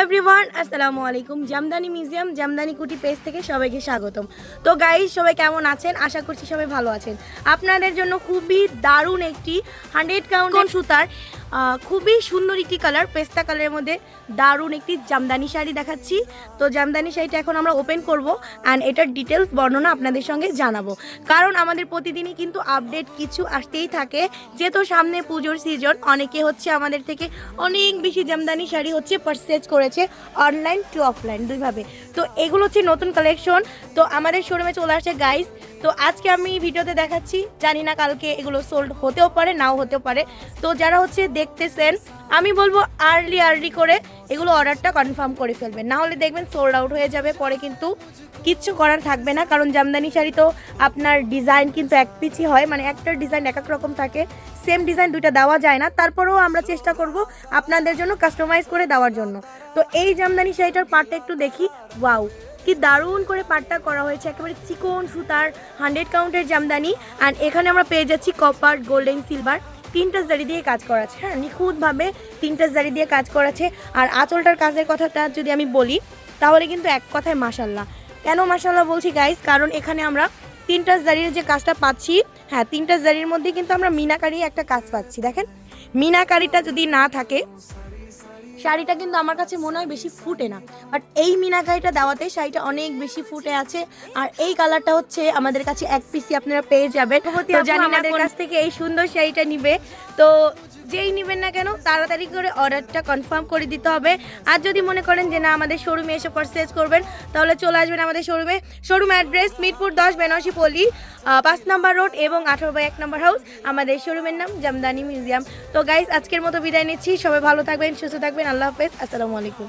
Everyone আসসালামু আলাইকুম। Jamdani museum Jamdani কুটি পেজ থেকে সবাইকে স্বাগতম। তো গাইস, সবাই কেমন আছেন? আশা করছি সবাই ভালো আছেন। আপনাদের জন্য খুবই দারুণ একটি 100 কাউন্ট সুতার খুবই সুন্দর একটি কালার, পেস্তা কালারের মধ্যে দারুণ একটি জামদানি শাড়ি দেখাচ্ছি। তো জামদানি শাড়িটা এখন আমরা ওপেন করব অ্যান্ড এটার ডিটেলস বর্ণনা আপনাদের সঙ্গে জানাবো, কারণ আমাদের প্রতিদিনই কিন্তু আপডেট কিছু আসতেই থাকে। যেহেতু সামনে পুজোর সিজন, অনেকে হচ্ছে আমাদের থেকে অনেক বেশি জামদানি শাড়ি হচ্ছে পারচেজ করেছে অনলাইন টু অফলাইন দুইভাবে। তো এগুলো হচ্ছে নতুন কালেকশন, তো আমাদের শোরুমে চলে আসে গাইস। তো আজকে আমি ভিডিওতে দেখাচ্ছি, জানি না কালকে এগুলো সোল্ড হতেও পারে নাও হতেও পারে। তো যারা হচ্ছে দেখতেছেন, আমি বলবো আর্লি করে এগুলো অর্ডারটা কনফার্ম করে ফেলবেন, না হলে দেখবেন সোল্ড আউট হয়ে যাবে, পরে কিন্তু কিচ্ছু করার থাকবে না। কারণ জামদানি শাড়ি তো আপনার ডিজাইন কিন্তু এক পিছি হয়, মানে একটা ডিজাইন এক এক রকম থাকে, সেম ডিজাইন দুইটা দেওয়া যায় না। তারপরেও আমরা চেষ্টা করব আপনাদের জন্য কাস্টমাইজ করে দেওয়ার জন্য। তো এই জামদানি শাড়িটার পাটটা একটু দেখি। ওয়াও, কি দারুণ করে পাটটা করা হয়েছে, একেবারে চিকন সুতার 100 কাউন্টের জামদানি। অ্যান্ড এখানে আমরা পেয়ে যাচ্ছি কপার, গোল্ডেন, সিলভার, তিনটা জারি দিয়ে কাজ করা আছে। হ্যাঁ, নিখুঁতভাবে তিনটা জারি দিয়ে কাজ করা আছে। আর আঁচলটার কাজের কথাটা যদি আমি বলি, তাহলে কিন্তু এক কথায় মাশাল্লাহ। কেন মাশাল্লাহ বলছি গাইস? কারণ এখানে আমরা তিনটা জারির যে কাজটা পাচ্ছি, হ্যাঁ তিনটা জারির মধ্যে কিন্তু আমরা মিনাকারি একটা কাজ পাচ্ছি। দেখেন, মিনাকারিটা যদি না থাকে শাড়িটা কিন্তু আমার কাছে মনে হয় বেশি ফুটে না, বাট এই মিনাকারিটা দেওয়াতে শাড়িটা অনেক বেশি ফুটে আছে। আর এই কালারটা হচ্ছে আমাদের কাছে এক পিসি আপনারা পেয়ে যাবেন। তো জানি আমাদের কাছ থেকে এই সুন্দর শাড়িটা নিবে, তো যেই নেবেন না কেন তাড়াতাড়ি করে অর্ডারটা কনফার্ম করে দিতে হবে। আর যদি মনে করেন যে না আমাদের শোরুমে এসে পারচেজ করবেন, তাহলে চলে আসবেন আমাদের শোরুমে। শোরুম অ্যাড্রেস মিরপুর 10 বেনারসি পল্লী, 5 নম্বর রোড এবং 18/1 নম্বর হাউস। আমাদের শোরুমের নাম জামদানি মিউজিয়াম। তো গাইস, আজকের মতো বিদায় নিচ্ছি। সবাই ভালো থাকবেন, সুস্থ থাকবেন। আল্লাহ হাফেজ, আসসালামু আলাইকুম।